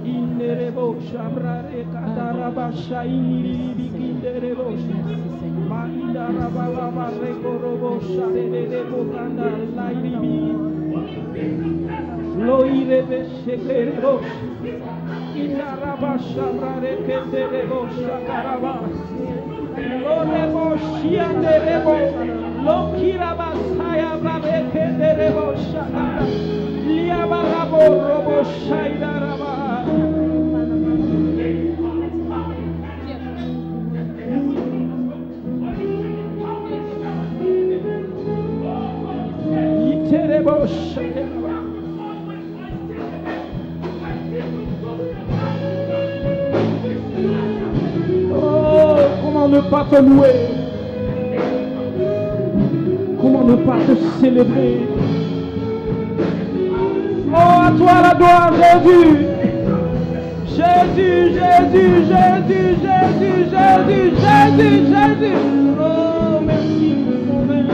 Inderebo shabrare kadaraba shaini bikinderebo mandaraba baba rekorobo sharerebo kanda lairibi loirebe shekerebo indaraba shabrare kenderebo shakaraba lorebo shianderebo lokiraba sayabrare kenderebo shakara liabarabo robo shaidaraba. Oh, comment ne pas te louer? Comment ne pas te célébrer? Oh, à toi la gloire, Jésus. Jésus, Jésus, Jésus, Jésus, Jésus, Jésus, Jésus. Oh, merci, mon Père.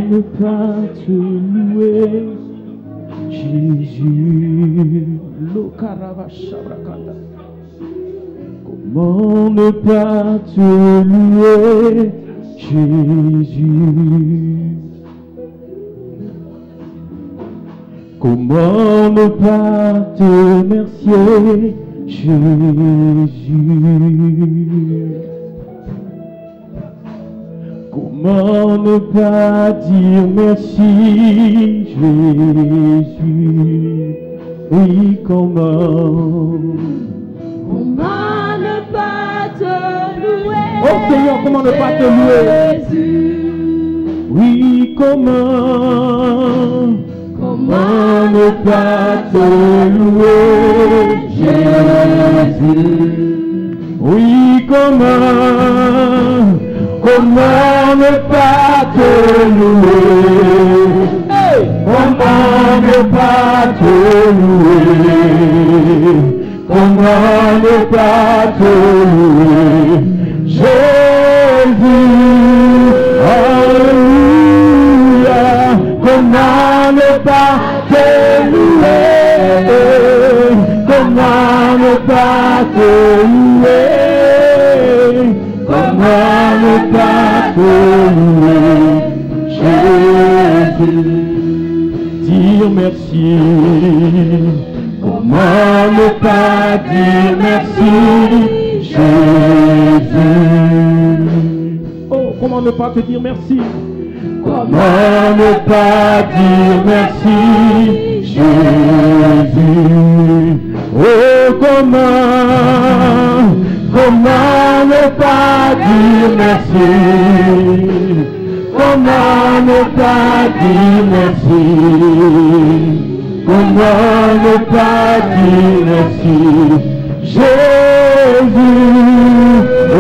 Ne pas te louer, Jésus, comment ne pas te louer, Jésus, comment ne pas te remercier, Jésus. Comment ne pas dire merci, Jésus? Oui, comment? Comment ne pas te louer? Oh Seigneur, comment ne pas te louer? Jésus. Oui, comment? Comment ne pas te louer, Jésus? Oui, comment? Comment ne pas te louer? Hey! Comment ne pas te louer? Comment ne pas te louer? Jésus, alléluia. Comment ne pas te louer? Comment ne pas te louer? Comment ne pas te louer, Jésus? Dire merci. Comment ne pas dire merci, Jésus? Oh, comment ne pas te dire merci? Comment ne pas dire merci, Jésus? Oh, comment ne pas dire merci? Comment ne pas dire merci? Comment ne pas dire merci? Jésus, oh,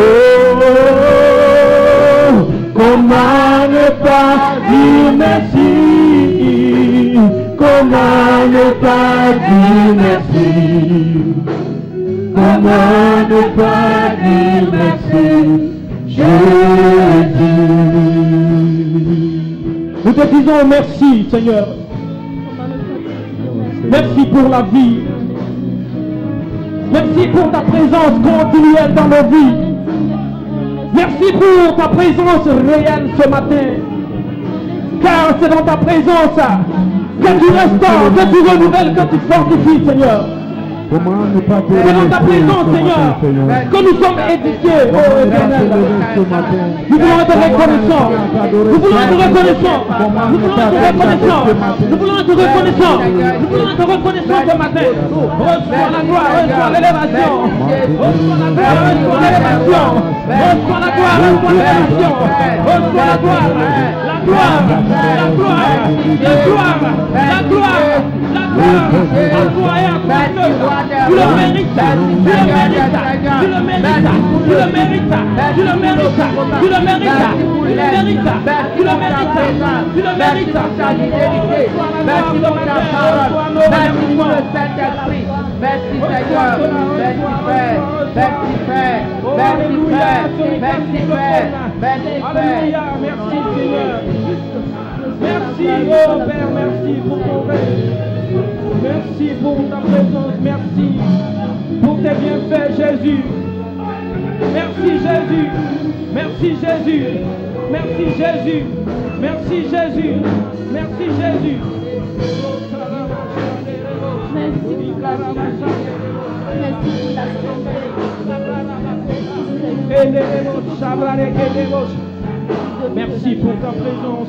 comment ne pas dire merci? Comment ne pas dire merci? Comment ne pas dire merci, Jésus? Nous te disons merci, Seigneur. Merci pour la vie. Merci pour ta présence continuelle dans nos vies. Merci pour ta présence réelle ce matin. Car c'est dans ta présence que tu restaures, que tu renouvelles, que tu fortifies, Seigneur. C'est dans ta présence, Seigneur, que nous sommes édifiés, oh Éternel. Nous voulons être reconnaissants. Nous voulons être reconnaissants. Nous voulons être reconnaissants. Nous voulons être reconnaissants. Nous voulons être reconnaissants ce matin. Reçois la gloire, reçois l'élévation. Reçois la gloire, reçois l'élévation. Reçois la gloire, reçois l'adoration. Reçois la gloire, la gloire, la gloire, la gloire, la gloire, la gloire. À toi et à toi seul. Tu le mérites, tu le mérites, tu le mérites, tu le mérites, tu le mérites, tu le mérites, tu le mérites, tu le mérites, tu le mérites. Merci pour ta parole. Merci pour le Saint-Esprit. Merci Seigneur. Merci Père. Merci Père. Merci Père. Merci Père. Merci Père. Merci Seigneur. Merci oh Père, merci pour ton règne. Merci pour ta présence. Merci pour tes bienfaits Jésus. Merci Jésus. Merci Jésus. Merci Jésus. Merci Jésus. Merci Jésus. Merci pour ta présence.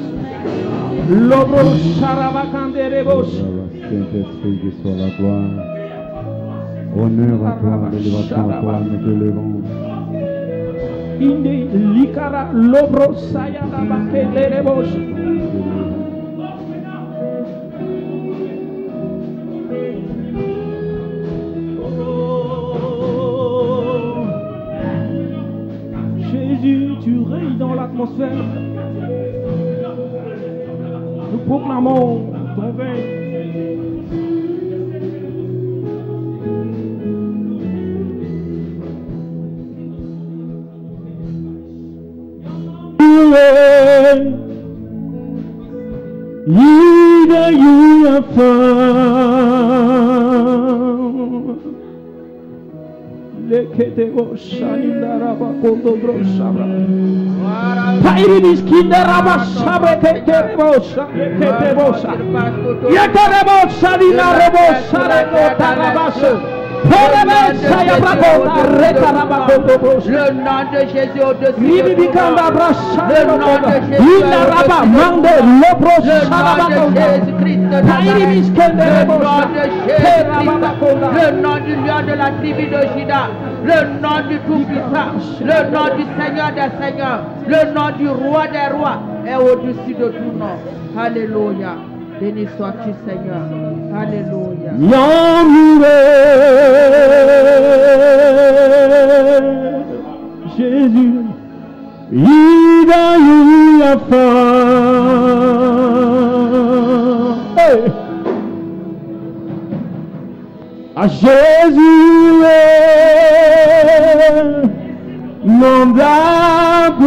L'obro Sharabakanderebos. Saint-Esprit, que soit la gloire. Honneur à toi, l'élévation à toi, nous te levons. Indi Likara Lobro Sayadabakanderebos. Jésus, tu règnes dans l'atmosphère. Nous proclamons ton règne. Ida Yuafa Lekete Oshaninda Raba Kodobro Shabra Tairinis Kindaraba Shabre Kete Bosha Kete Bosha Yakare Bosha Dina Rebo Shareko Tarabasho Le nom de Jésus au-dessus de tout nom. Le nom de Jésus Jésus-Christ de Nazareth. Le nom du lion de la tribu de Juda. Le nom du Tout-Puissant. Le nom du Seigneur des Seigneurs. Le nom du Roi des Rois est au-dessus de tout nom. Alléluia. Béni sois-tu, Seigneur. Alléluia. Jésus, Ida Yuafa. À Jésus, nom d'abondance.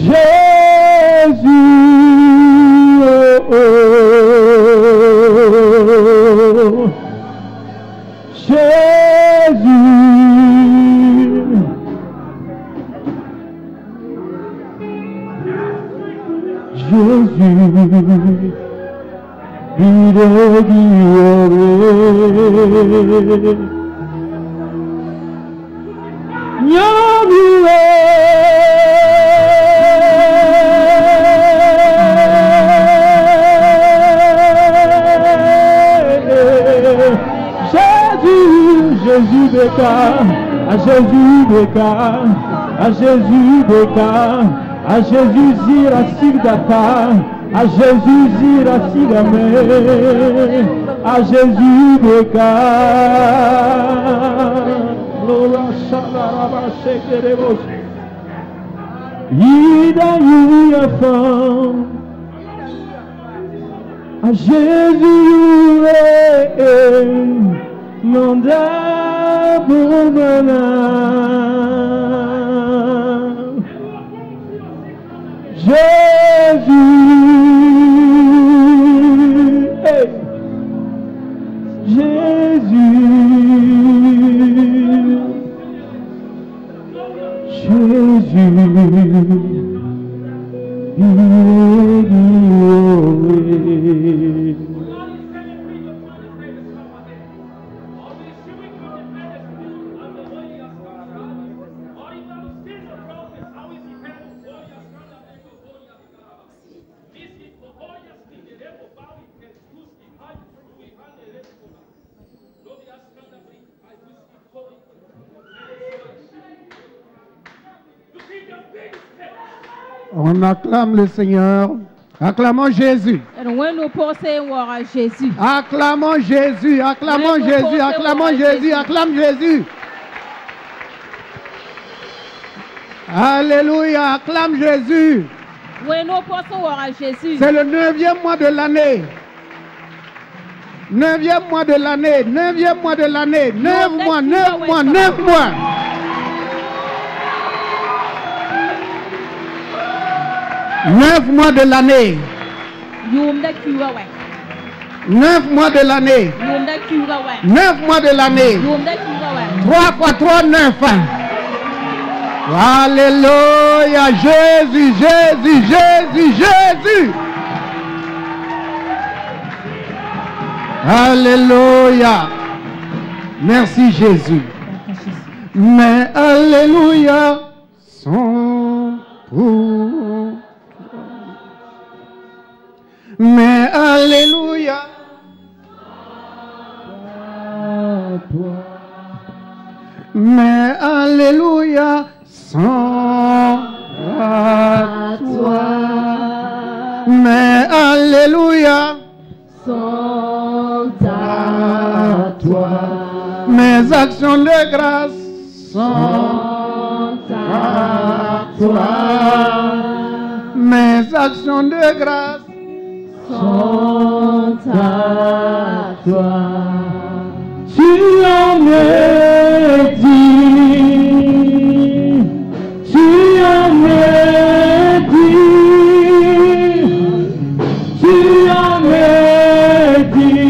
Jésus, oh, oh, Jésus, Jésus, Jésus Béka, à Jésus Béka, à Jésus Béka, à Jésus Zira Sigdata, à Jésus Zira Sigame, à Jésus Béka. Lora Shalaraba Shekeremos, Ida Yuafa, à Jésus nom d'abondance. Jésus, hey. Jésus, On acclame le Seigneur. Acclamons Jésus. Jésus. Acclamons Jésus. Acclamons Jésus. Acclamons Jésus. Acclame Jésus. Alléluia. Acclame Jésus. C'est le 9e mois de l'année. 9e mois de l'année. 9e mois de l'année. 9 mois, 9 mois, 9 mois. 9 mois de l'année. 9 mois de l'année. 9 mois de l'année. 3 fois 3, 9. Alléluia. Jésus, Jésus, Jésus, Jésus. Alléluia. Merci Jésus. Mais Alléluia sont pour. Mais Alléluia. Mais Alléluia sont à toi. Mais Alléluia sont à toi. Mes actions de grâce sont à toi. Mes actions de grâce sont à toi. Tu en es dit, tu en es dit, tu en es dit,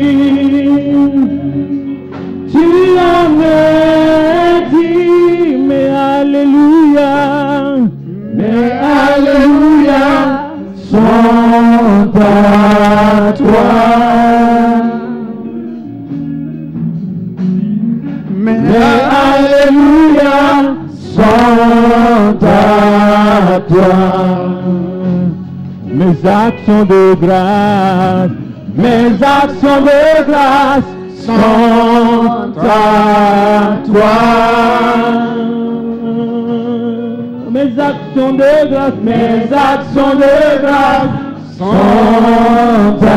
tu en es dit, mais Alléluia, sont à toi. Mais Alléluia sont à toi. Mes actions de grâce, mes actions de grâce sont à toi. Mes actions de grâce, mes actions de grâce sont à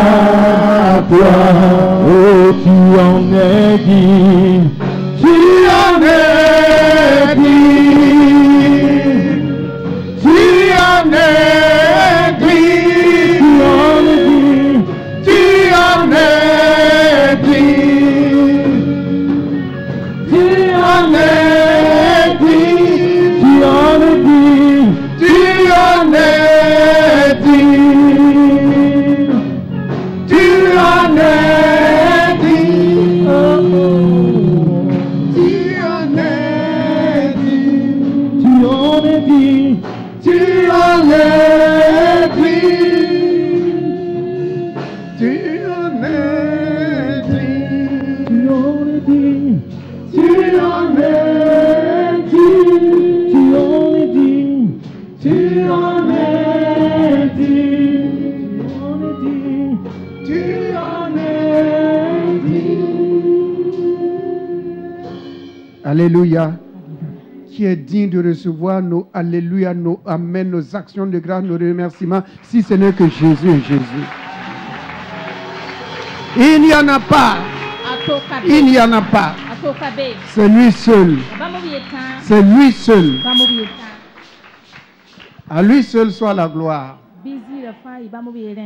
toi. Oh, tu en es dit, tu en es dit, tu en es dit, tu en es dit, tu en es dit, tu en es dit, tu en es dit, tu en es dit, oh. Tu en es dit, tu en es dit, tu en es dit, tu en es dit, tu en es dit, tu en es dit, tu en es dit, tu en es dit, tu en es dit. Alléluia. Qui est digne de recevoir nos Alléluia, nos Amen, nos actions de grâce, nos remerciements, si ce n'est que Jésus est Jésus. Il n'y en a pas. Il n'y en a pas. C'est lui seul. C'est lui seul. À lui seul soit la gloire.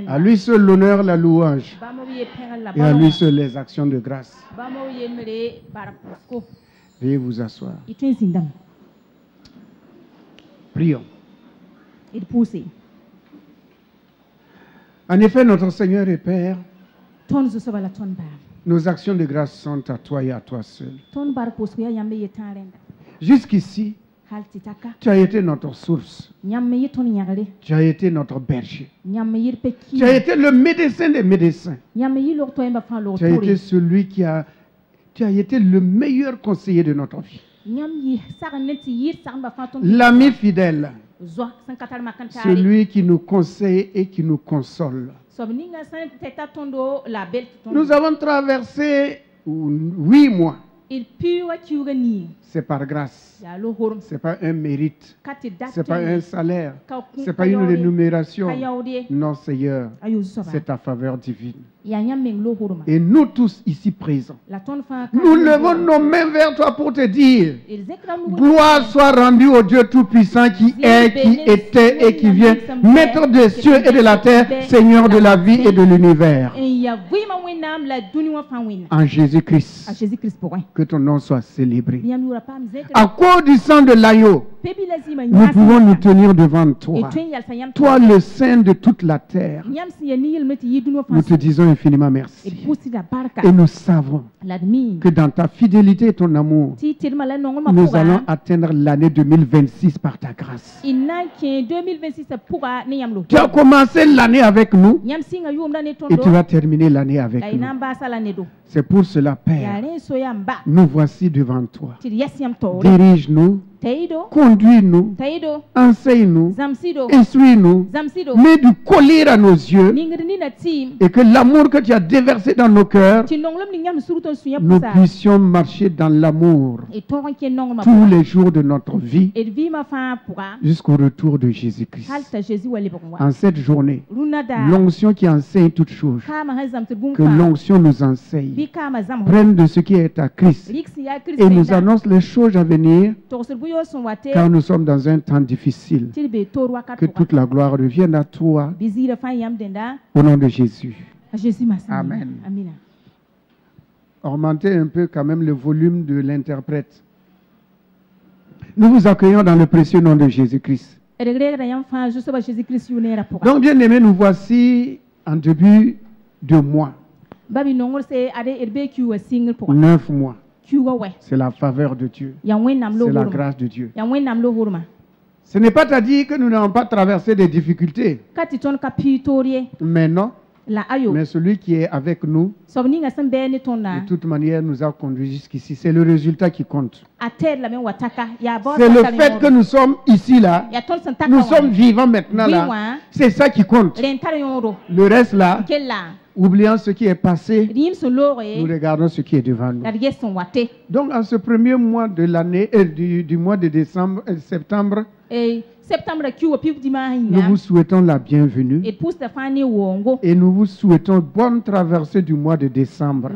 À lui seul l'honneur, la louange. Et à lui seul les actions de grâce. Veuillez vous asseoir. Prions. En effet, notre Seigneur et Père, nos actions de grâce sont à toi et à toi seul. Jusqu'ici, tu as été notre source. Tu as été notre berger. Tu as été le médecin des médecins. Tu as été celui qui a... Tu as été le meilleur conseiller de notre vie. L'ami fidèle. Celui qui nous conseille et qui nous console. Nous avons traversé 8 mois. C'est par grâce. Ce n'est pas un mérite. Ce n'est pas un salaire. Ce n'est pas une rémunération. Non, Seigneur, c'est ta faveur divine. Et nous tous ici présents, nous levons nos mains vers toi pour te dire: gloire soit rendue au Dieu Tout-Puissant qui est, qui était et qui vient, Maître des cieux et de la terre, Seigneur de la vie et de l'univers. En Jésus-Christ, que ton nom soit célébré. À cause du sang de l'agneau, nous pouvons nous tenir devant toi. Toi, le Saint de toute la terre. Nous te disons infiniment merci. Et nous savons que dans ta fidélité et ton amour, nous allons atteindre l'année 2026 par ta grâce. Tu as commencé l'année avec nous et tu vas terminer l'année avec nous. C'est pour cela, Père, nous voici devant toi. Dirige-nous, conduis-nous, enseigne-nous, instruis-nous, mets du collier à nos yeux et que l'amour que tu as déversé dans nos cœurs, nous puissions marcher dans l'amour tous les jours de notre vie jusqu'au retour de Jésus-Christ. En cette journée, l'onction qui enseigne toutes choses, que l'onction nous enseigne, prenne de ce qui est à Christ et nous annonce les choses à venir, car nous sommes dans un temps difficile. Que toute la gloire revienne à toi au nom de Jésus. Amen. Augmentez un peu quand même le volume de l'interprète. Nous vous accueillons dans le précieux nom de Jésus-Christ. Donc, bien aimés, nous voici en début de mois. 9 mois. C'est la faveur de Dieu. C'est la grâce de Dieu. Ce n'est pas à dire que nous n'avons pas traversé des difficultés. Mais non. Mais celui qui est avec nous, de toute manière, nous a conduits jusqu'ici. C'est le résultat qui compte. C'est le fait que nous sommes ici, là. Nous sommes vivants maintenant, là. C'est ça qui compte. Le reste, là, oubliant ce qui est passé, nous regardons ce qui est devant nous. Donc, en ce premier mois de l'année, du mois de décembre, septembre, nous vous souhaitons la bienvenue et nous vous souhaitons bonne traversée du mois de décembre.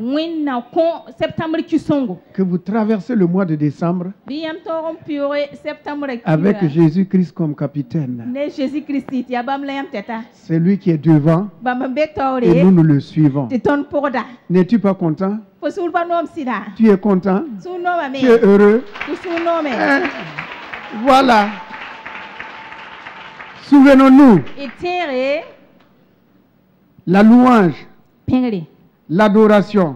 Que vous traversez le mois de décembre avec Jésus-Christ comme capitaine. C'est lui qui est devant et nous le suivons. N'es-tu pas content? Tu es content? Tu es heureux? Voilà. Souvenons-nous, la louange, l'adoration,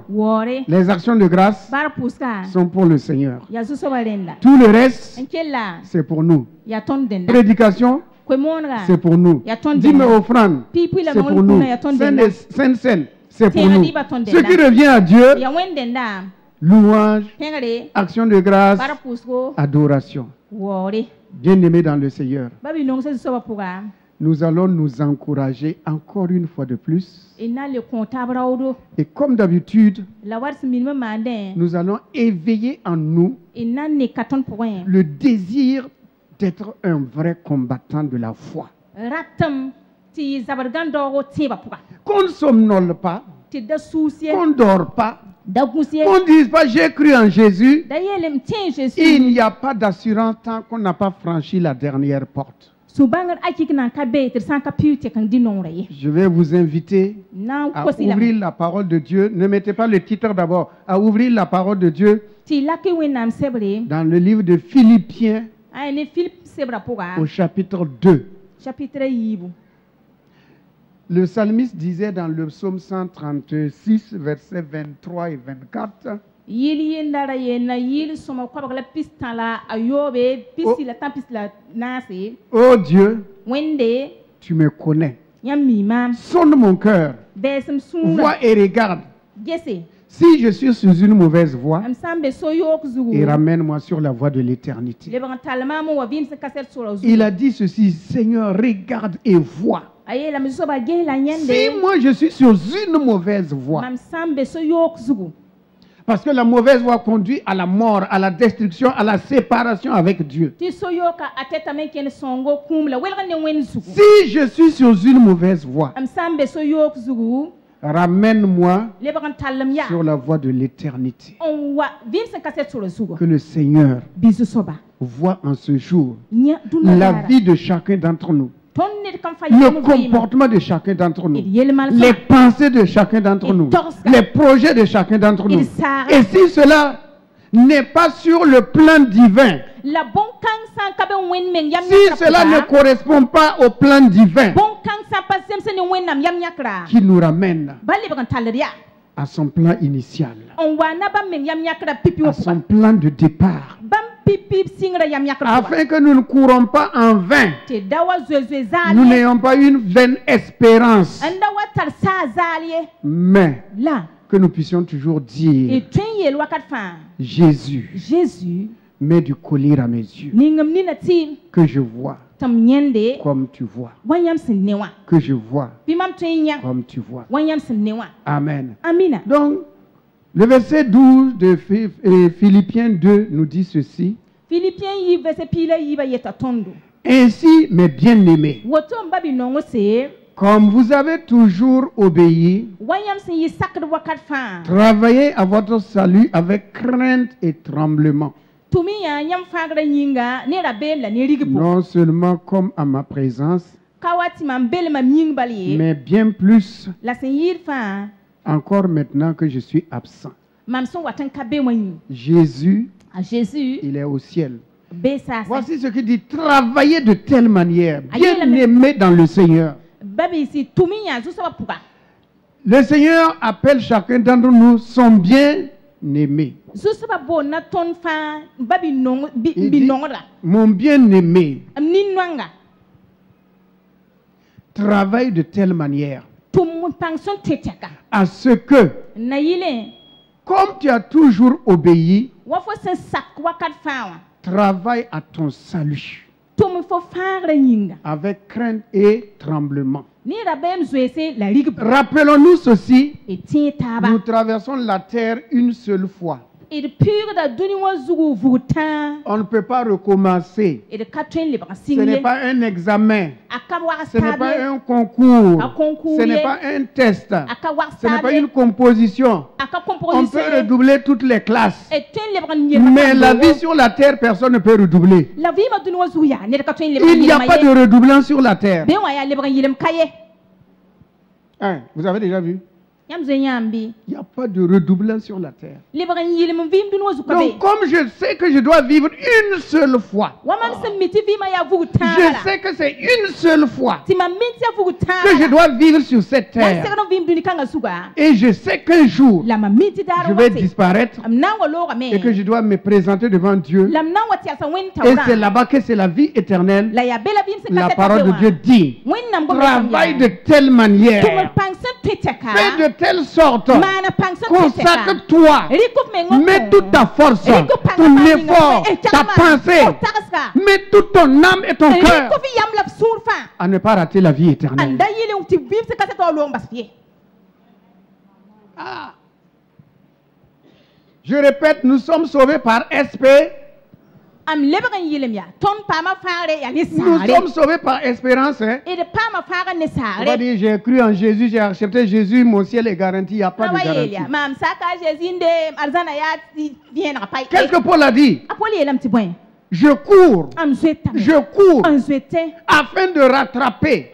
les actions de grâce sont pour le Seigneur. Tout le reste, c'est pour nous. Prédication, c'est pour nous. Dîme offrande, c'est pour nous. Scène, c'est pour nous. Ce qui revient à Dieu, louange, action de grâce, adoration. Bien-aimés dans le Seigneur, nous allons nous encourager encore une fois de plus. Et comme d'habitude, nous allons éveiller en nous le désir d'être un vrai combattant de la foi. Qu'on ne somnole pas, qu'on ne dort pas, qu'on ne dise pas j'ai cru en Jésus. Il n'y a pas d'assurance tant qu'on n'a pas franchi la dernière porte. Je vais vous inviter à ouvrir la parole de Dieu. Ne mettez pas le titre d'abord. À ouvrir la parole de Dieu dans le livre de Philippiens au chapitre 2. Le psalmiste disait dans le psaume 136, versets 23 et 24, oh Dieu, tu me connais. Sonde mon cœur. Vois et regarde. Si je suis sous une mauvaise voie, et ramène-moi sur la voie de l'éternité. Il a dit ceci: Seigneur, regarde et vois. Si moi je suis sur une mauvaise voie, Parce que la mauvaise voie conduit à la mort, à la destruction, à la séparation avec Dieu. Si je suis sur une mauvaise voie, ramène-moi sur la voie de l'éternité. Que le Seigneur voit en ce jour la vie de chacun d'entre nous. Le comportement de chacun d'entre nous, les pensées de chacun d'entre nous, les projets de chacun d'entre nous. Et si cela n'est pas sur le plan divin, si cela ne correspond pas au plan divin, qui nous ramène à son plan initial, à son plan de départ, afin que nous ne courons pas en vain, nous n'ayons pas une vaine espérance, mais que nous puissions toujours dire: Jésus, mets du collier à mes yeux, que je vois comme tu vois, que je vois comme tu vois. Amen. Donc, le verset 12 de Philippiens 2 nous dit ceci: ainsi, mes bien-aimés, comme vous avez toujours obéi, travaillez à votre salut avec crainte et tremblement. Non seulement comme à ma présence, mais bien plus encore maintenant que je suis absent. Jésus, il est au ciel. Voici ce qu'il dit: travaillez de telle manière, bien aimé dans le Seigneur. Le Seigneur appelle chacun d'entre nous son bien-aimé. Mon bien-aimé, travaille de telle manière à ce que, comme tu as toujours obéi, travaille à ton salut avec crainte et tremblement. Rappelons-nous ceci: nous traversons la terre une seule fois. On ne peut pas recommencer. Ce n'est pas un examen. Ce n'est pas un concours. Ce n'est pas un test. Ce n'est pas une composition. On peut redoubler toutes les classes. Mais la vie sur la terre, personne ne peut redoubler. Il n'y a pas de redoublant sur la terre. Hein, vous avez déjà vu? Il n'y a pas de redoublant sur la terre. Donc, comme je sais que je dois vivre une seule fois, je sais que c'est une seule fois que je dois vivre sur cette terre, et je sais qu'un jour je vais disparaître et que je dois me présenter devant Dieu, et c'est là-bas que c'est la vie éternelle. La parole de Dieu dit: travaille de telle manière, fais de telle sorte, consacre-toi, mets toute ta force, ton effort, ta pensée, mets toute ton âme et ton cœur à ne pas rater la vie éternelle. Ah. Je répète, nous sommes sauvés par SP. Nous sommes sauvés par espérance. Hein? On va dire: j'ai cru en Jésus, j'ai accepté Jésus, mon ciel est garanti. Il n'y a pas de garantie. Qu'est-ce que Paul a dit? Je cours afin de rattraper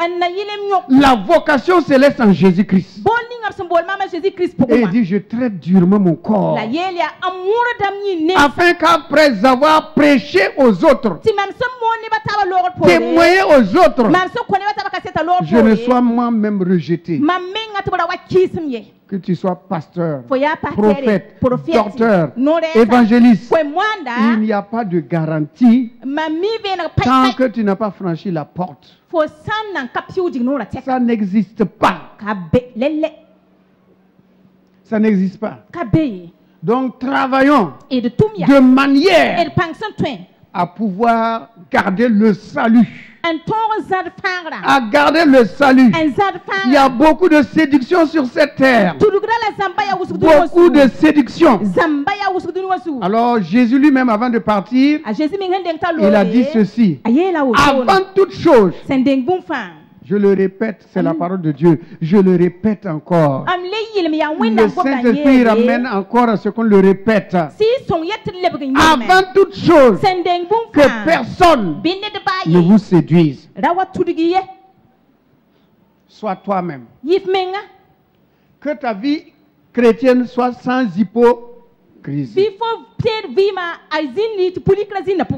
la vocation céleste en Jésus-Christ. Et il dit: je traite durement mon corps, afin qu'après avoir prêché aux autres, témoigné aux autres, je ne sois moi-même rejeté. Que tu sois pasteur, prophète, docteur, évangéliste, il n'y a pas de garantie tant que tu n'as pas franchi la porte. Ça n'existe pas. Ça n'existe pas. Donc travaillons de manière à pouvoir garder le salut à garder le salut. Il y a beaucoup de séduction sur cette terre. Beaucoup de séduction. Alors Jésus lui-même, avant de partir, il a dit ceci: avant toute chose, je le répète, c'est la parole de Dieu. Je le répète encore. Le Saint-Esprit ramène encore à ce qu'on le répète. Avant toute chose, que personne ne vous séduise. Sois toi-même. Que ta vie chrétienne soit sans hypocrisie.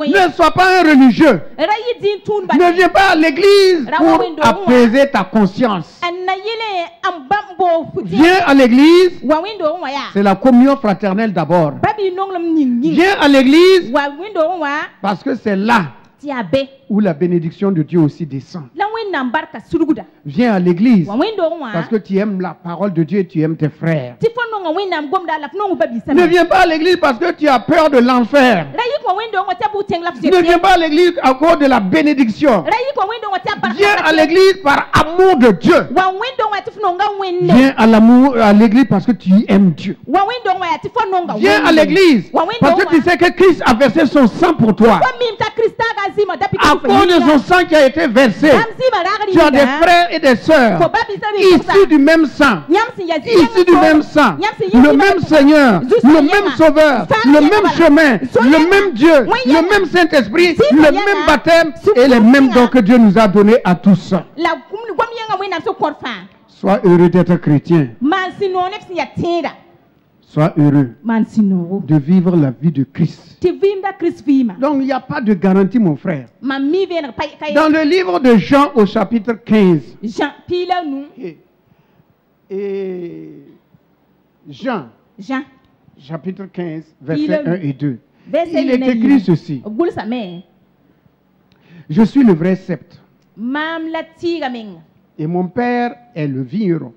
Ne sois pas un religieux. Ne viens pas à l'église pour apaiser ta conscience. Viens à l'église, c'est la communion fraternelle d'abord. Viens à l'église parce que c'est là où la bénédiction de Dieu aussi descend. Viens à l'église parce que tu aimes la parole de Dieu et tu aimes tes frères. Ne viens pas à l'église parce que tu as peur de l'enfer. Ne viens pas à l'église à cause de la bénédiction. Viens à l'église par amour de Dieu. Viens à l'église parce que tu aimes Dieu. Viens à l'église parce que tu sais que Christ a versé son sang pour toi. À cause de son sang qui a été versé, tu as des frères et des sœurs issus du même sang, issus du même sang, le même Seigneur, le même Sauveur, le même chemin, le même Dieu, le même Saint-Esprit, le même baptême et les mêmes dons que Dieu nous a donnés à tous. Sois heureux d'être chrétien. Sois heureux de vivre la vie de Christ. Donc il n'y a pas de garantie, mon frère. Dans le livre de Jean au chapitre 15, Jean, chapitre 15, versets 1 et 2, il est écrit ceci: je suis le vrai sceptre et mon père est le vigneron.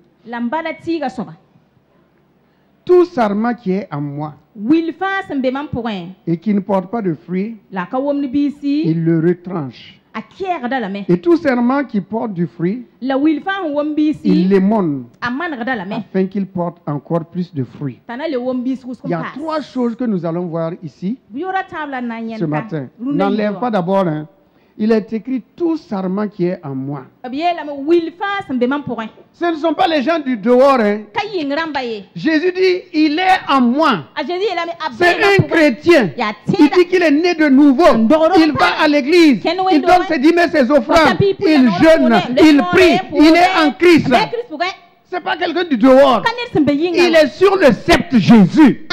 Tout sarment qui est en moi et qui ne porte pas de fruits, il le retranche. Et tout sarment qui porte du fruit, il l'émonne afin qu'il porte encore plus de fruits. Il y a trois choses que nous allons voir ici ce matin. N'enlève pas d'abord, hein. Il est écrit tout sarment qui est en moi. Ce ne sont pas les gens du dehors. Hein. Jésus dit, il est en moi. C'est un chrétien. Il dit qu'il est né de nouveau. Il va à l'église. Il donne ses dîmes, ses offrandes. Il jeûne. Il prie. Il est en Christ. Ce n'est pas quelqu'un du dehors. Il est sur le sceptre Jésus.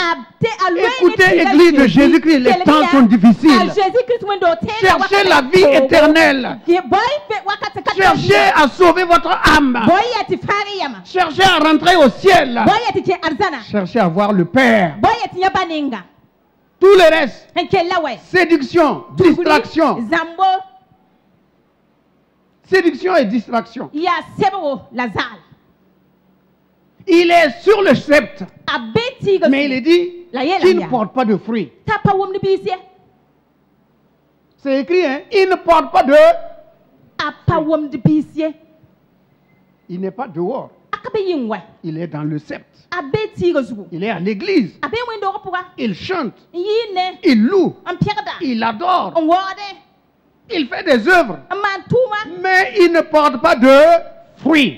Écoutez, Église de Jésus-Christ, les temps sont difficiles. Cherchez la vie éternelle. Cherchez à sauver votre âme. Cherchez à rentrer au ciel. Cherchez à voir le Père. Tout le reste, séduction, distraction. Séduction et distraction. Il est sur le sceptre, mais il est dit qu'il ne porte pas de fruits. C'est écrit, hein? Il ne porte pas de fruits. Il n'est pas dehors. Il est dans le sceptre. Il est à l'église. Il chante. Il loue. Il adore. Il fait des œuvres. Mais il ne porte pas de fruits.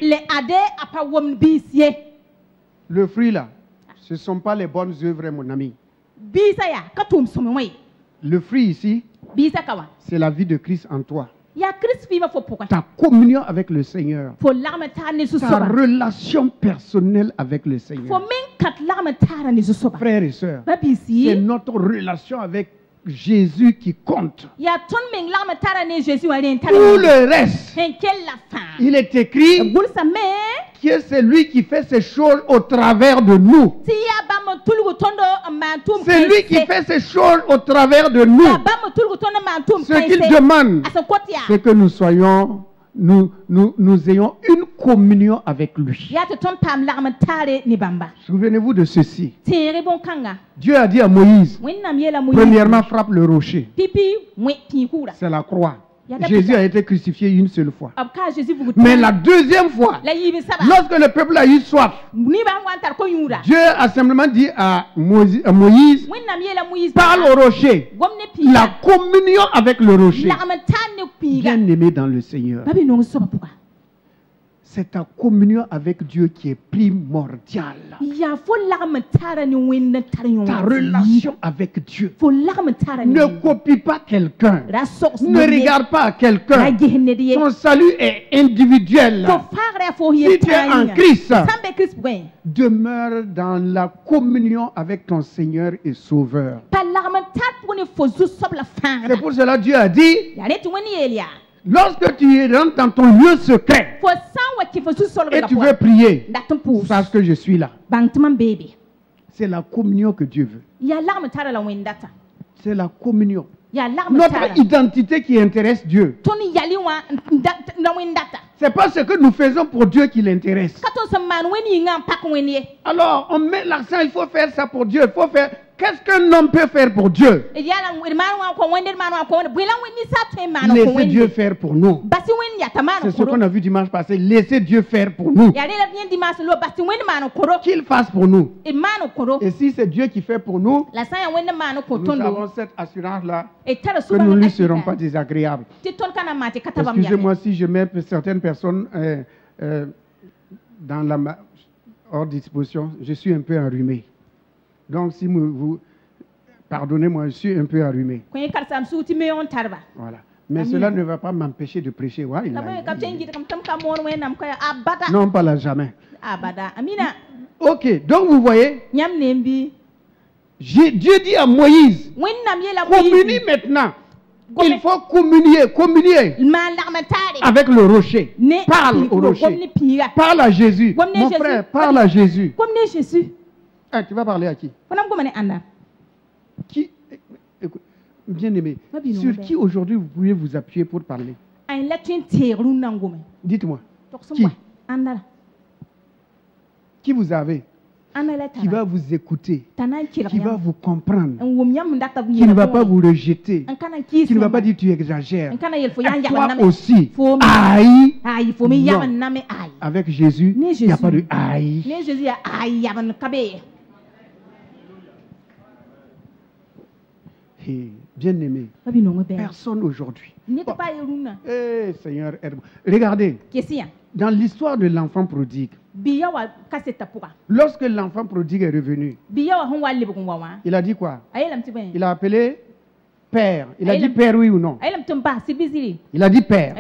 Le fruit là, ce ne sont pas les bonnes œuvres, mon ami. Le fruit ici, c'est la vie de Christ en toi. Ta communion avec le Seigneur. Ta relation personnelle avec le Seigneur. Frères et sœurs, c'est notre relation avec Jésus qui compte. Tout le reste, il est écrit que c'est lui qui fait ces choses au travers de nous. C'est lui qui fait ces choses au travers de nous. Ce qu'il demande, c'est que nous soyons, nous ayons une communion avec lui. Souvenez-vous de ceci. Dieu a dit à Moïse, premièrement frappe le rocher. C'est la croix. Jésus a été crucifié une seule fois. Mais la deuxième fois, lorsque le peuple a eu soif, Dieu a simplement dit à Moïse, parle au rocher. La communion avec le rocher. Bien aimé dans le Seigneur. C'est ta communion avec Dieu qui est primordiale. Ta relation avec Dieu. Ne copie pas quelqu'un. Ne regarde pas quelqu'un. Ton salut est individuel. Si tu es en Christ, demeure dans la communion avec ton Seigneur et Sauveur. C'est pour cela que Dieu a dit, lorsque tu rentres dans ton lieu secret et tu veux prier, sache que je suis là. C'est la communion que Dieu veut. C'est la communion. Notre identité qui intéresse Dieu. C'est pas ce que nous faisons pour Dieu qui l'intéresse. Alors, on met l'accent, il faut faire ça pour Dieu. Il faut faire. Qu'est-ce qu'un homme peut faire pour Dieu? Laissez Dieu faire pour nous. C'est ce qu'on a vu dimanche passé. Laissez Dieu faire pour nous. Qu'il fasse pour nous. Et si c'est Dieu qui fait pour nous, nous avons cette assurance-là que nous ne lui serons pas désagréables. Excusez-moi si je mets certaines personnes dans la hors disposition. Je suis un peu enrhumé. Donc, si vous pardonnez-moi, je suis un peu allumé. Voilà. Mais cela ne va pas m'empêcher de prêcher. Ouais, non, pas là, jamais. Ok, donc vous voyez, Dieu dit à Moïse, communie maintenant. Il faut communier avec le rocher. Parle au rocher. Parle à Jésus. Mon frère, parle à Jésus. Ah, tu vas parler à qui? Qui? Écoute, bien aimé, sur qui aujourd'hui vous pouvez vous appuyer pour parler? Dites-moi. Qui vous avez? Qui va vous écouter, qui va vous comprendre, qui ne va pas vous rejeter, qui ne va pas dire tu exagères. Et toi aussi, aïe. Non. Avec Jésus, il n'y a pas de aïe. Bien aimé, personne aujourd'hui. Eh Seigneur, aide-moi. Regardez, dans l'histoire de l'enfant prodigue, lorsque l'enfant prodigue est revenu, il a dit quoi? Il a appelé père. Il a dit père, oui ou non? Il a dit père.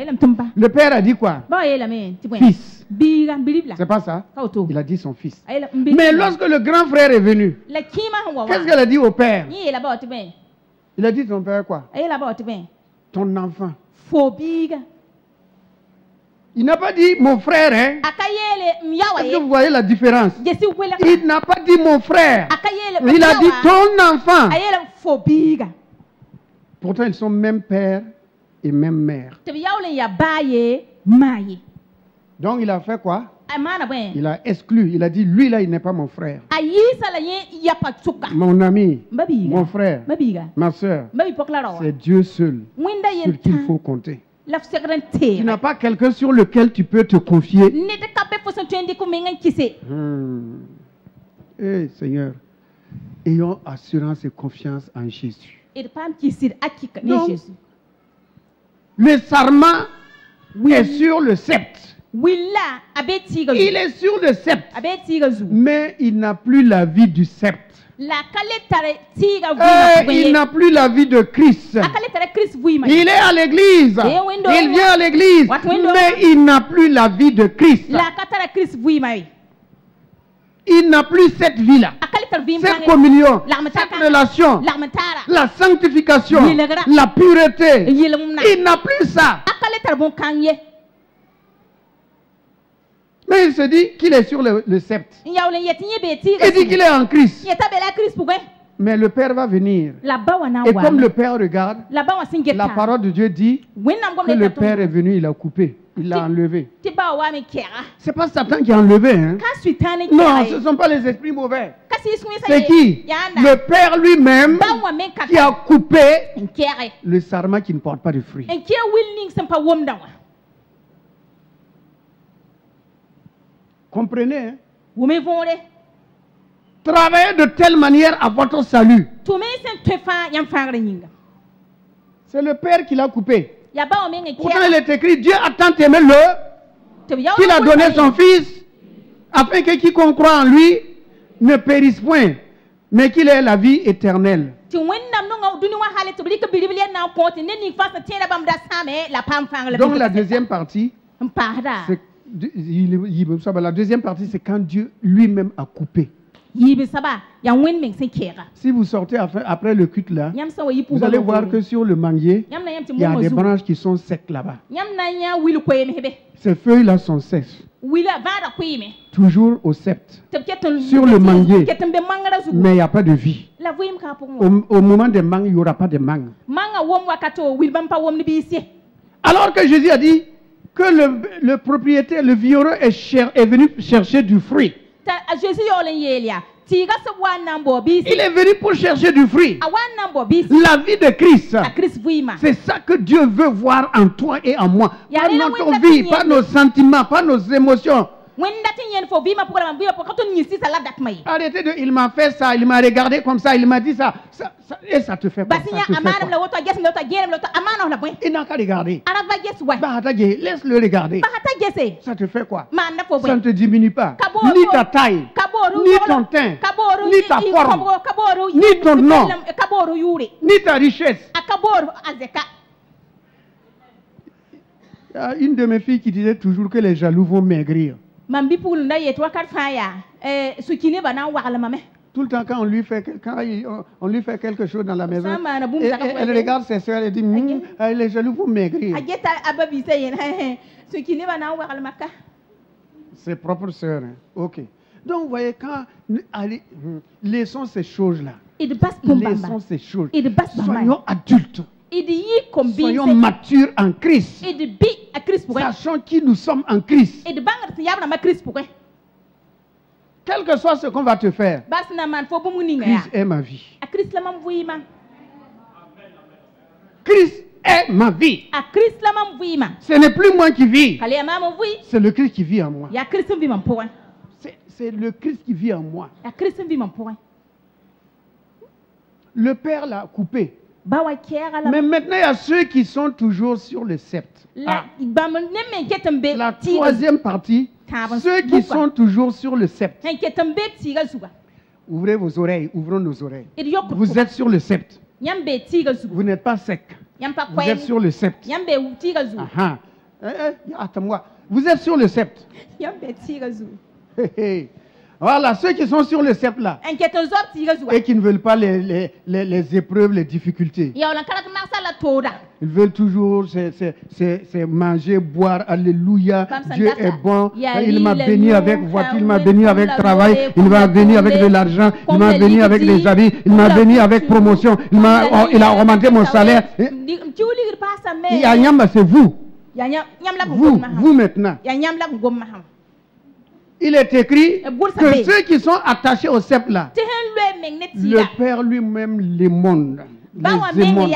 Le père a dit quoi? Fils. C'est pas ça? Il a dit son fils. Mais lorsque le grand frère est venu, qu'est-ce qu'elle a dit au père? Il a dit ton père quoi? Ton enfant. Il n'a pas dit mon frère, hein? Est-ce que vous voyez la différence? Il n'a pas dit mon frère. Il a dit ton enfant. Pourtant, ils sont même père et même mère. Donc, il a fait quoi? Il a exclu. Il a dit, lui là, il n'est pas mon frère. Mon ami, mon frère, ma soeur, c'est Dieu seul sur qui il faut compter. Tu n'as pas quelqu'un sur lequel tu peux te confier. Eh Seigneur, ayons assurance et confiance en Jésus. Donc, le sarment est sur le sceptre. Il est sur le sceptre, mais il n'a plus la vie du sceptre. Il n'a plus la vie de Christ. Il est à l'église. Il vient à l'église. Mais il n'a plus la vie de Christ. Il n'a plus cette vie-là. Cette communion, cette relation, la sanctification, la pureté. Il n'a plus ça. Mais il se dit qu'il est sur le sceptre. Il dit qu'il est en Christ. Mais le Père va venir. Et comme le Père regarde, la parole de Dieu dit que le Père est venu, il a coupé, il l'a enlevé. Ce n'est pas Satan qui a enlevé. Hein? Non, ce ne sont pas les esprits mauvais. C'est qui? Le Père lui-même qui a coupé le sarment qui ne porte pas de fruits. Comprenez? Hein? Travaillez de telle manière à votre salut. C'est le Père qui l'a coupé. Pourtant, il est écrit, Dieu a tant aimé qu'il a donné son Fils, afin que quiconque croit en lui ne périsse point, mais qu'il ait la vie éternelle. Donc la deuxième partie, c'est quand Dieu lui-même a coupé. Si vous sortez après le culte là, vous allez voir que sur le manguier, il y a des branches qui sont secs là-bas. Ces feuilles-là sont sèches. Toujours au sceptre. Sur le manguier. Mais il n'y a pas de vie. Au moment des mangues, il n'y aura pas de mangues. Alors que Jésus a dit que le propriétaire, le vigneron est venu chercher du fruit. Il est venu pour chercher du fruit. La vie de Christ. C'est ça que Dieu veut voir en toi et en moi. Pas notre vie, pas nos sentiments, pas nos émotions. Arrêtez de, il m'a fait ça, il m'a regardé comme ça, il m'a dit ça, et ça te fait quoi? Il n'a qu'à regarder. Laisse-le regarder. Ça te fait quoi? Ça ne te diminue pas. Ni ta taille, ni ton teint, ni ta forme, ni ton nom, ni ta richesse. Il y a une de mes filles qui disait toujours que les jaloux vont maigrir. Tout le temps, quand on lui fait quelque chose dans la maison, elle regarde ses soeurs et dit les jaloux vont maigrir. Ses propres soeurs. Hein. Ok. Donc, vous voyez, quand laissons ces choses-là. Laissons ces choses. Soyons adultes. Soyons matures en Christ. Sachons qui nous sommes en Christ. Quel que soit ce qu'on va te faire, Christ est ma vie. Christ est ma vie. Ce n'est plus moi qui vis. C'est le Christ qui vit en moi. C'est le Christ qui vit en moi. Le Père l'a coupé. Mais maintenant, il y a ceux qui sont toujours sur le sceptre. La troisième partie, ceux qui sont toujours sur le sceptre. Ouvrez vos oreilles, ouvrons nos oreilles. Vous êtes sur le sceptre. Vous n'êtes pas sec. Vous êtes sur le sceptre. Attends-moi. Vous êtes sur le sceptre. Voilà, ceux qui sont sur le sceptre là et qui ne veulent pas les épreuves, les difficultés. Ils veulent toujours manger, boire, alléluia, Dieu est bon, il m'a béni avec voiture, il m'a béni avec travail, il m'a béni avec de l'argent, il m'a béni avec des habits, il m'a béni avec promotion, il a augmenté mon salaire. C'est vous. Vous maintenant. Il est écrit que ceux qui sont attachés au sceptre là, le Père lui-même les monde, les émonde.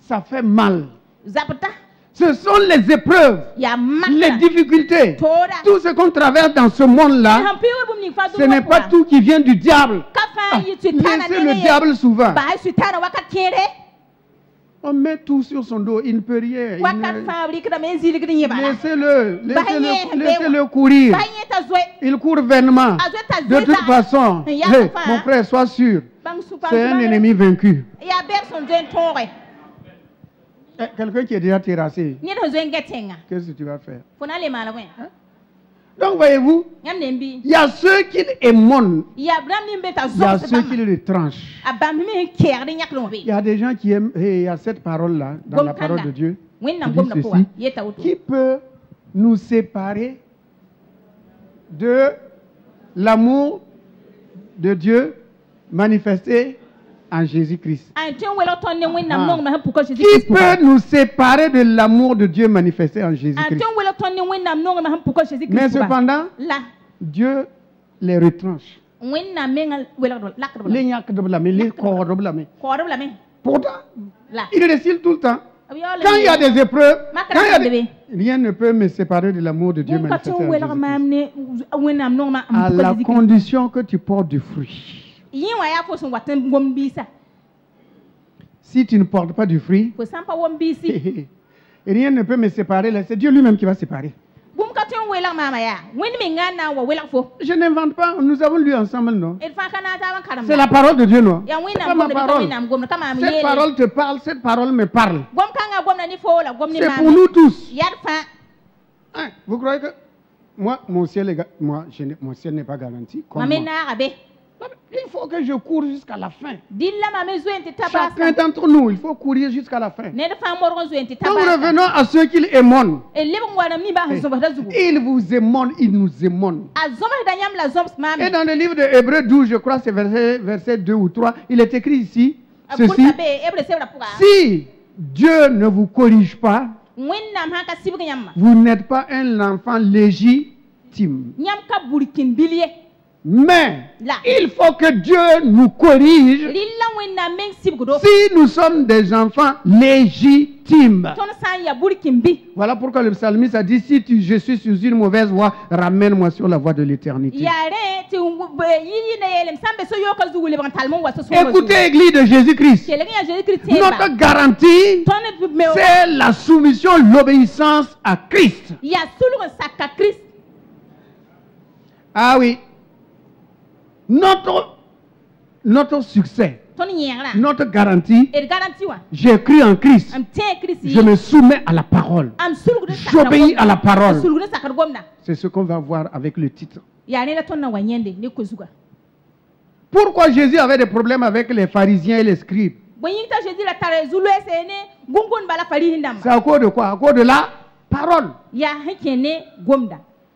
Ça fait mal. Ce sont les épreuves, les difficultés, tout ce qu'on traverse dans ce monde-là. Ce n'est pas tout qui vient du diable. Laissez le diable souvent. On met tout sur son dos, il ne peut rien. Laissez-le courir. Il court vainement. De toute façon, mon frère, sois sûr, c'est un ennemi vaincu. Quelqu'un qui est déjà terrassé, qu'est-ce que tu vas faire? Donc, voyez-vous, il y a ceux qui émonent, il y a ceux qui le tranchent. Il y a des gens qui aiment, et il y a cette parole-là, dans la parole de Dieu, qui dit ceci, qui peut nous séparer de l'amour de Dieu manifesté en Jésus-Christ. Qui peut nous séparer de l'amour de Dieu manifesté en Jésus-Christ? Mais cependant, Dieu les retranche. Pourtant, il récite tout le temps. Quand il y a des épreuves, rien ne peut me séparer de l'amour de Dieu manifesté en Jésus-Christ. À la condition que tu portes du fruit. Si tu ne portes pas du fruit, rien ne peut me séparer. C'est Dieu lui-même qui va séparer. Je n'invente pas, nous avons lu ensemble, non? C'est la parole de Dieu, non? C'est pas ma parole. Cette parole te parle, cette parole me parle. C'est pour nous tous. Hein, vous croyez que moi, mon ciel n'est pas garanti? Comme moi. Il faut que je cours jusqu'à la fin. Chacun d'entre nous, il faut courir jusqu'à la fin. Quand nous revenons à ceux qu'il émonne, il vous émonne, il nous émonne. Et dans le livre de Hébreux 12, je crois, c'est verset 2 ou 3, il est écrit ici, ceci: si Dieu ne vous corrige pas, vous n'êtes pas un enfant légitime. Mais il faut que Dieu nous corrige si nous sommes des enfants légitimes. Voilà pourquoi le psalmiste a dit: si je suis sur une mauvaise voie, ramène-moi sur la voie de l'éternité. Écoutez, Église de Jésus-Christ, notre garantie, c'est la soumission, l'obéissance à Christ. Ah oui. Notre succès, notre garantie, j'ai cru en Christ, je me soumets à la parole, j'obéis à la parole. C'est ce qu'on va voir avec le titre. Pourquoi Jésus avait des problèmes avec les pharisiens et les scribes? C'est à cause de quoi? À cause de la parole.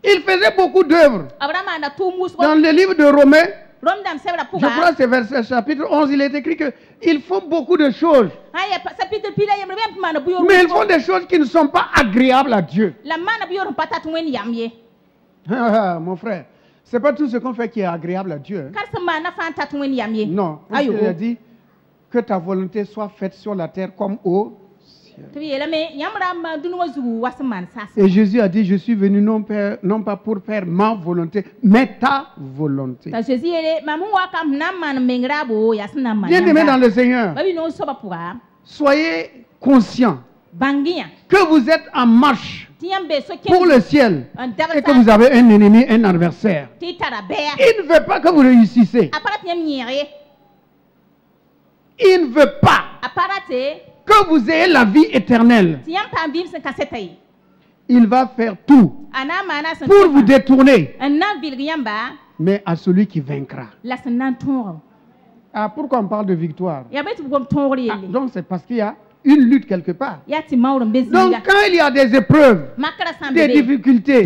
Il faisait beaucoup d'œuvres. Dans le livre de Romains, je crois que c'est verset chapitre 11, il est écrit qu'ils font beaucoup de choses. Mais ils font des choses qui ne sont pas agréables à Dieu. Mon frère, ce n'est pas tout ce qu'on fait qui est agréable à Dieu. Non, il a dit que ta volonté soit faite sur la terre comme au ciel. Et Jésus a dit: je suis venu non pas pour faire ma volonté, mais ta volonté. Bien-aimés dans le Seigneur, soyez conscients que vous êtes en marche pour le ciel et que vous avez un ennemi, un adversaire. Il ne veut pas que vous réussissez. Il ne veut pas que vous ayez la vie éternelle. Il va faire tout pour vous détourner, mais à celui qui vaincra. Ah, pourquoi on parle de victoire? Donc c'est parce qu'il y a une lutte quelque part. Donc quand il y a des épreuves, des difficultés,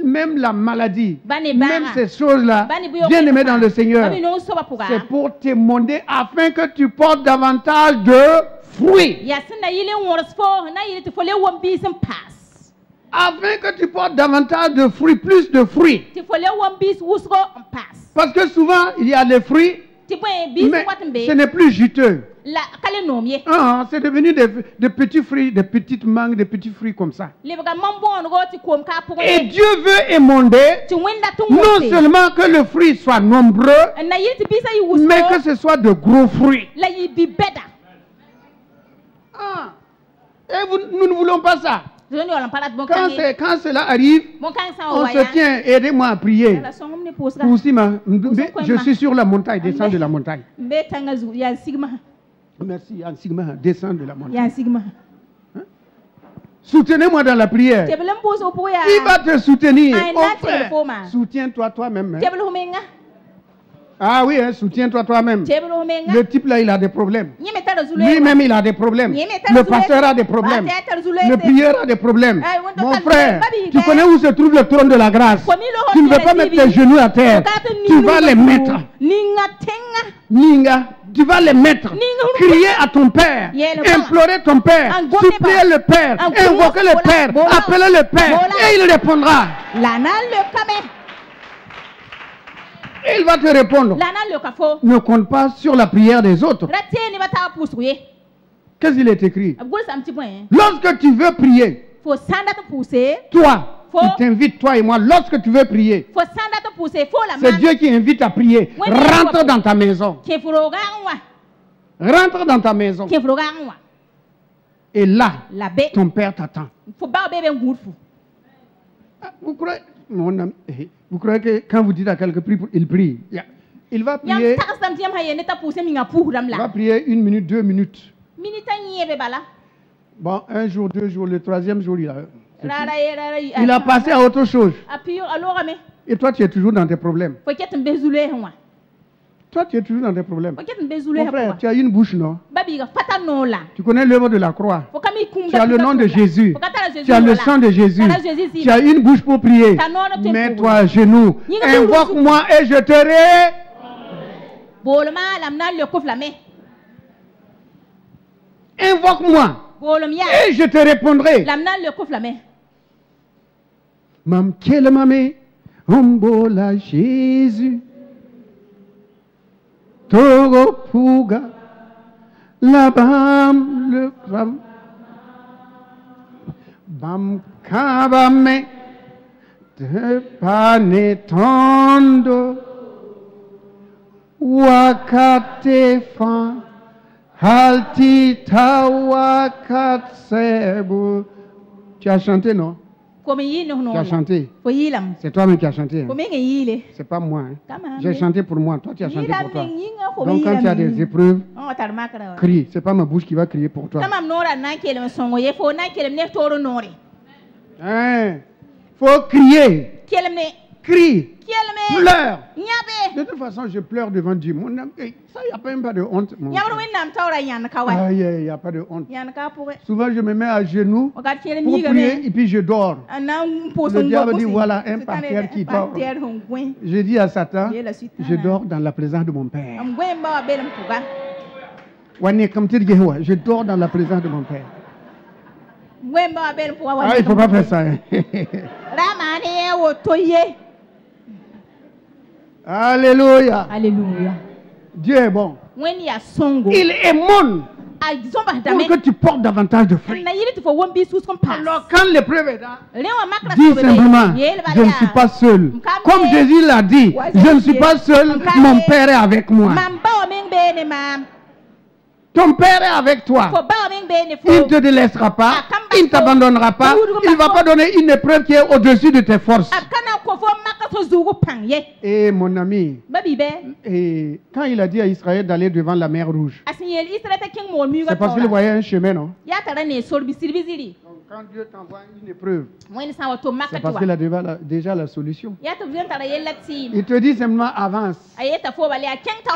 même la maladie, même ces choses-là, bien aimé dans le Seigneur, c'est pour t'émonder afin que tu portes davantage de fruits. Afin que tu portes davantage de fruits, plus de fruits. Parce que souvent, il y a des fruits, mais ce n'est plus juteux. C'est devenu des petits fruits, des petites mangues, des petits fruits comme ça. Et Dieu veut émonder non seulement que le fruit soit nombreux, mais que ce soit de gros fruits. Et nous ne voulons pas ça. Quand cela arrive, on se tient, aidez-moi à prier. Je suis sur la montagne, descends de la montagne. Merci, Ansigma, descends de la montagne. Soutenez-moi dans la prière. Il va te soutenir. Oh frère, soutiens-toi toi-même. Ah oui, hein, soutiens-toi toi-même. Le type là, il a des problèmes. Lui-même, il a des problèmes. Le pasteur a des problèmes. Le prieur a des problèmes. Mon frère, tu connais où se trouve le trône de la grâce? Tu ne veux pas mettre tes genoux à terre. Tu vas les mettre. Ninga, tu vas les mettre. Crier à ton Père. Implorer ton Père. Supplier le Père. Invoquer le Père. Appeler le Père. Et il répondra. Il va te répondre. Ne compte pas sur la prière des autres. Qu'est-ce qu'il est écrit? Lorsque tu veux prier, toi, tu t'invites, toi et moi, lorsque tu veux prier, c'est Dieu qui invite à prier. Rentre dans ta maison. Rentre dans ta maison. Et là, ton Père t'attend. Vous croyez? Mon ami, vous croyez que quand vous dites à quelqu'un prie, il prie? Il va prier. Il va prier 1 minute, 2 minutes. Bon, 1 jour, 2 jours, le 3e jour, il a passé à autre chose. Et toi, tu es toujours dans tes problèmes. Toi, tu es toujours dans tes problèmes. Mon frère, tu as une bouche, non? Tu connais l'œuvre de la croix. Tu as le nom de Jésus. Tu as le sang de Jésus. Tu as une bouche pour prier. Mets-toi à genoux. Invoque-moi et je te Invoque-moi et je te répondrai. Mam kele mame, ombola Jésus. Togo Pouga, la bam le cram, bam kabame, de panetondo, wakate fan, halti tawakat sebu. Tu as chanté, non? Tu as chanté. C'est toi-même qui as chanté. Hein? C'est pas moi. Hein? J'ai chanté pour moi. Toi, tu as chanté pour toi. Donc, quand tu as des épreuves, crie. C'est pas ma bouche qui va crier pour toi. Hein? Faut crier. Crie. Pleure. De toute façon, je pleure devant Dieu. Mon âme, ça, il n'y a même pas de honte. Il n'y a pas de honte. Souvent, je me mets à genoux pour prier et puis je dors. Le diable dit, voilà un parterre qui dort. Je dis à Satan, je dors dans la présence de mon Père. Je dors dans la présence de mon Père. Ah, il ne faut pas faire ça. Hein? Alléluia. Alléluia. Dieu est bon. Il est bon pour que tu portes davantage de fruits. Alors quand l'épreuve est là, dis simplement, je ne suis pas seul. Comme Jésus l'a dit, je ne suis pas seul, mon Père est avec moi. Ton Père est avec toi. Il ne te délaissera pas. Il ne t'abandonnera pas. Il ne va pas donner une épreuve qui est au-dessus de tes forces. Et mon ami, et quand il a dit à Israël d'aller devant la mer Rouge, c'est parce qu'il voyait un chemin, non? Donc, quand Dieu t'envoie une épreuve, c'est parce qu'il a déjà la solution. Il te dit simplement avance.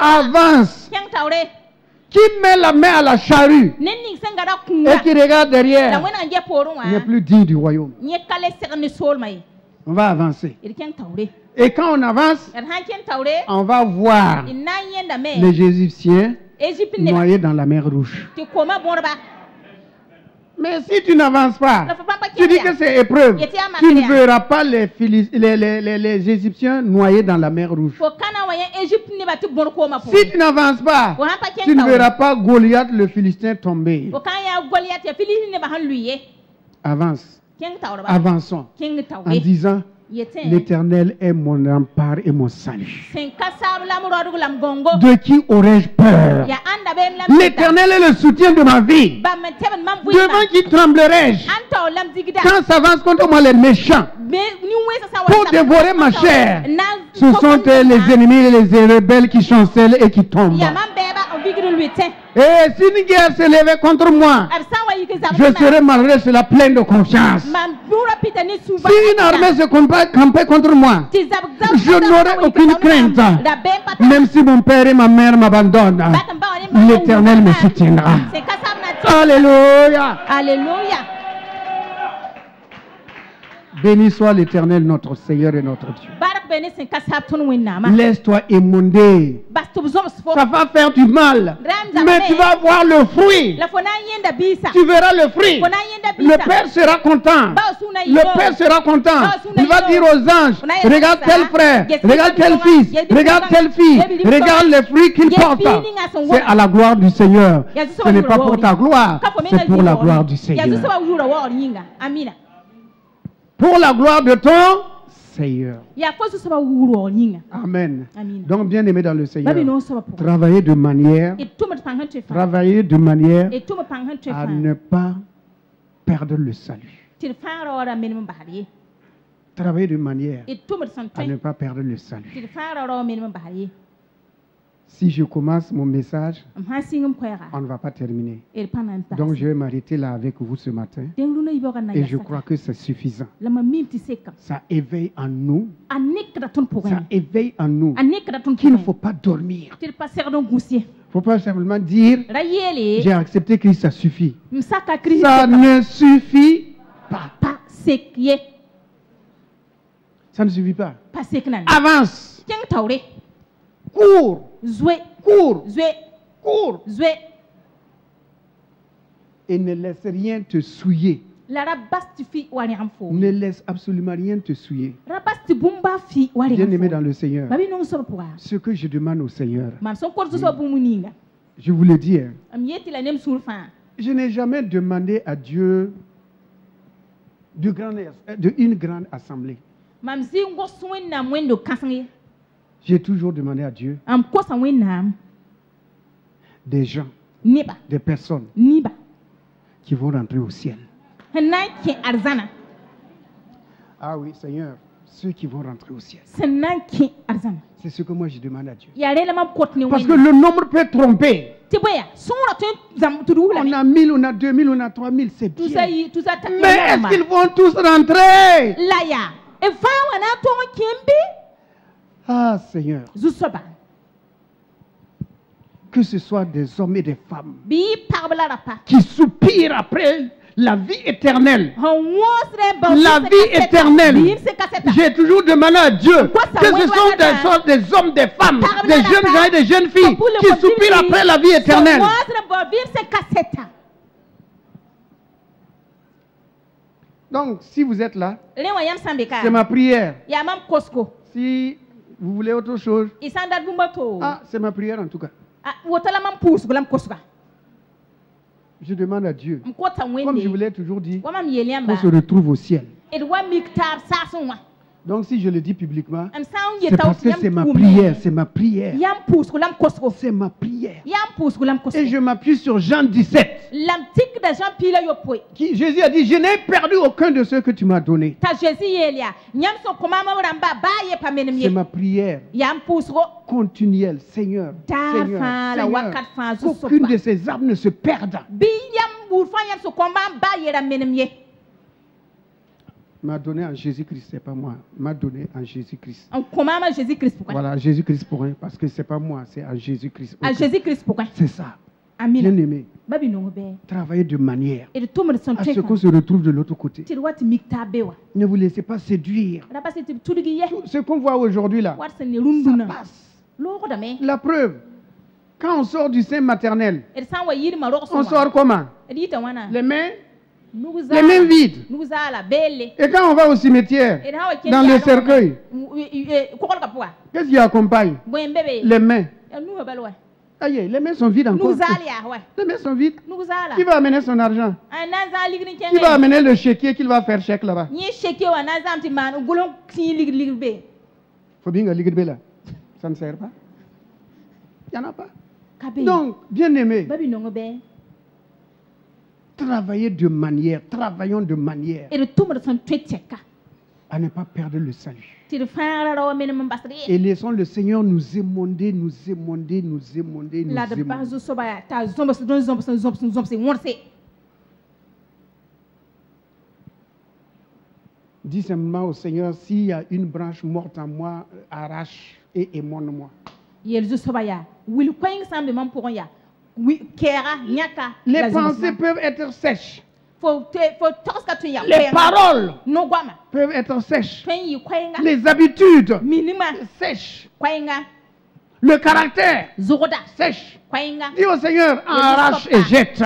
Avance. Qui met la main à la charrue et qui regarde derrière n'est plus digne du royaume. On va avancer. Et quand on avance, on va voir les Égyptiens noyés dans la mer Rouge. Mais si tu n'avances pas, tu dis que c'est épreuve, tu ne verras pas les Égyptiens noyés dans la mer Rouge. Si tu n'avances pas, tu ne verras pas Goliath le Philistin tomber. Avance. Avançons en disant, l'Éternel est mon rempart et mon salut. De qui aurais-je peur? L'Éternel est le soutien de ma vie. Devant qui tremblerai-je? Quand s'avancent contre moi les méchants pour dévorer ma chair, ce sont les ennemis et les rebelles qui chancellent et qui tombent. Et si une guerre s'élevait contre moi, je serai malgré cela plein de confiance. Si une armée se campait contre moi, je n'aurai aucune crainte. Même si mon père et ma mère m'abandonnent, l'Éternel me soutiendra. Alléluia. Alléluia. Béni soit l'Éternel, notre Seigneur et notre Dieu. Laisse-toi émonder. Ça va faire du mal. Mais tu vas voir le fruit. Tu verras le fruit. Le Père sera content. Le Père sera content. Il va dire aux anges, regarde tel frère, regarde tel fils, regarde telle fille, regarde les fruits qu'il porte. C'est à la gloire du Seigneur. Ce n'est pas pour ta gloire, c'est pour la gloire du Seigneur. Pour la gloire de ton Seigneur. Amen. Donc, bien aimé dans le Seigneur, travaillez de manière à ne pas perdre le salut. Travaillez de manière à ne pas perdre le salut. Si je commence mon message, on ne va pas terminer. Donc je vais m'arrêter là avec vous ce matin. Et je crois que c'est suffisant. Ça éveille en nous. Ça éveille en nous qu'il ne faut pas dormir. Il ne faut pas simplement dire j'ai accepté Christ, ça suffit. Ça ne suffit pas. Ça ne suffit pas. Avance. Cours. Cours. Cours. Et ne laisse rien te souiller. Ne laisse absolument rien te souiller. Bien aimé dans le Seigneur, ce que je demande au Seigneur, je vous le dis, je n'ai jamais demandé à Dieu une grande assemblée. J'ai toujours demandé à Dieu des gens, des personnes qui vont rentrer au ciel. Ah oui, Seigneur, ceux qui vont rentrer au ciel. C'est ce que moi je demande à Dieu. Parce que le nombre peut tromper. On a 1000, on a 2000, on a 3000, c'est bien. Mais est-ce qu'ils vont tous rentrer? Ah Seigneur, que ce soit des hommes et des femmes qui soupirent après la vie éternelle. La vie éternelle. J'ai toujours demandé à Dieu que ce sont des hommes, des femmes, des jeunes gens et des jeunes filles qui soupirent après la vie éternelle. Donc, si vous êtes là, c'est ma prière. Si vous voulez autre chose, c'est ma prière en tout cas. Je demande à Dieu, comme je vous l'ai toujours dit, qu'on se retrouve au ciel. Donc si je le dis publiquement, c'est parce que c'est ma prière, c'est ma prière. C'est ma prière. Et je m'appuie sur Jean 17. Jésus a dit, je n'ai perdu aucun de ceux que tu m'as donnés. C'est ma prière continuelle, Seigneur. Qu'aucune de ces âmes ne se perde. M'a donné en Jésus-Christ, c'est pas moi. M'a donné en Jésus-Christ. Voilà, Jésus-Christ pour un, parce que c'est pas moi, c'est en Jésus-Christ. C'est ça. Bien aimé. Travaillez de manière à ce qu'on se retrouve de l'autre côté. Ne vous laissez pas séduire. Ce qu'on voit aujourd'hui là, ça passe. La preuve, quand on sort du sein maternel, on sort comment? Les mains vides. Et quand on va au cimetière, dans le cercueil, qu'est-ce qui accompagne? Les mains. Aïe, les mains sont vides encore. Les mains sont vides. Qui va amener son argent? Qui va amener le chéquier qu'il va faire chèque là-bas? Faut bien que là. Ça ne sert pas. Il n'y en a pas. Donc, bien aimé, travaillons de manière à ne pas perdre le salut. Et laissons le Seigneur nous émonder. Dis simplement au Seigneur, s'il y a une branche morte en moi, arrache et émonde-moi. Les pensées peuvent être sèches. Les paroles peuvent être sèches. Les habitudes sèches. Le caractère sèche. Dis au Seigneur, arrache et jette.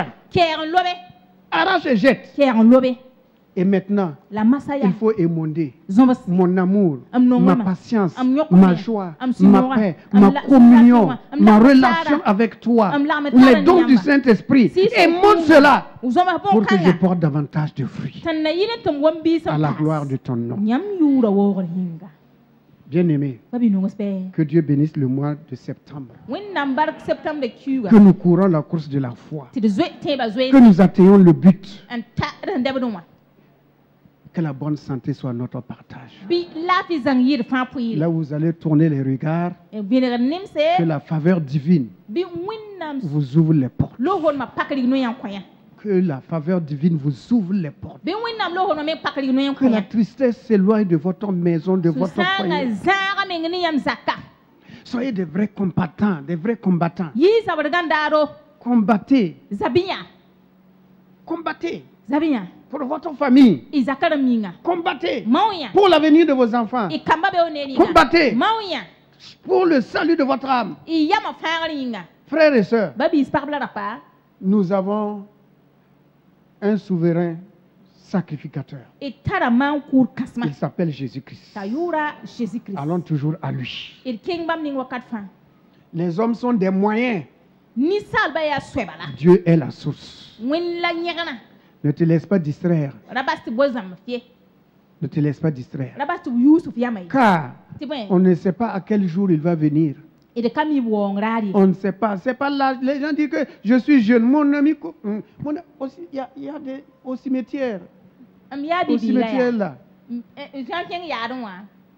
Arrache et jette. Et maintenant, il faut émonder mon amour, ma patience, ma joie, ma paix, ma communion, ma relation avec toi, les dons du Saint-Esprit. Émonde cela pour que je porte davantage de fruits à la gloire de ton nom. Bien-aimés, que Dieu bénisse le mois de septembre. Que nous courons la course de la foi. Que nous atteignons le but. Que la bonne santé soit notre partage. Là où vous allez tourner les regards, que la faveur divine vous ouvre les portes. Que la faveur divine vous ouvre les portes. Que la tristesse s'éloigne de votre maison, de votre foyer. Soyez des vrais combattants, des vrais combattants. Combattez. Combattez. Pour votre famille. Combattez pour l'avenir de vos enfants. Combattez pour le salut de votre âme. Frères et sœurs, nous avons un souverain sacrificateur. Il s'appelle Jésus-Christ. Allons toujours à lui. Les hommes sont des moyens. Dieu est la source. Ne te laisse pas distraire. Ne te laisse pas distraire. Car on ne sait pas à quel jour il va venir. On ne sait pas. C'est pas là. Les gens disent que je suis jeune. Mon ami, il y a au cimetière. Au cimetière là. Il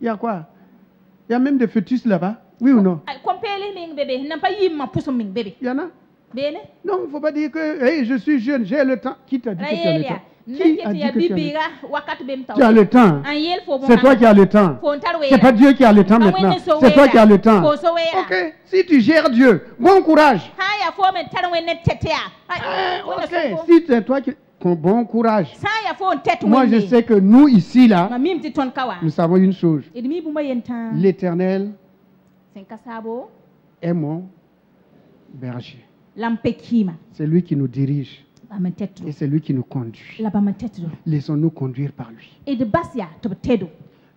y a quoi? Il y a même des fœtus là-bas. Oui ou non? Il y en a? Non, il ne faut pas dire que hey, je suis jeune, j'ai le temps. Qui t'a dit que tu as le temps? Qui a dit que tu as le temps? C'est toi qui as le temps. C'est pas Dieu qui a le temps maintenant. C'est toi qui as le temps. Ok, si tu gères Dieu, bon courage. Ok, si c'est toi qui... Bon courage. Moi, je sais que nous, ici, là, nous savons une chose. L'Éternel est mon berger. C'est lui qui nous dirige. Et c'est lui qui nous conduit. Laissons-nous conduire par lui.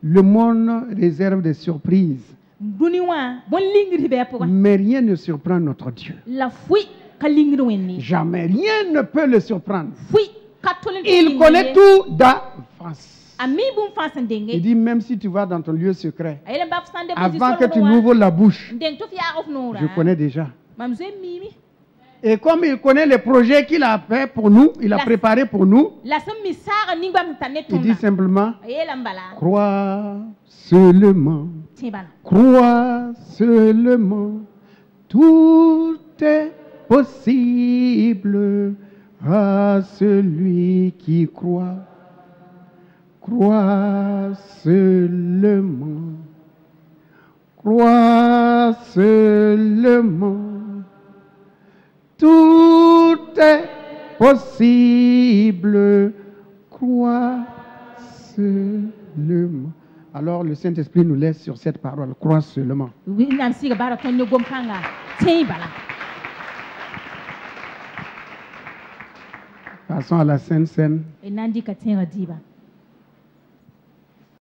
Le monde réserve des surprises. Mais rien ne surprend notre Dieu. Jamais rien ne peut le surprendre. Il connaît tout d'avance. Il dit même si tu vas dans ton lieu secret, avant que tu n'ouvres la bouche, je connais déjà. Et comme il connaît les projets qu'il a fait pour nous, il a préparé pour nous, il dit simplement, crois seulement, crois seulement, tout est possible à celui qui croit. Crois seulement, crois seulement. Tout est possible, crois seulement. Alors le Saint-Esprit nous laisse sur cette parole, crois seulement. Passons à la Sainte Seine.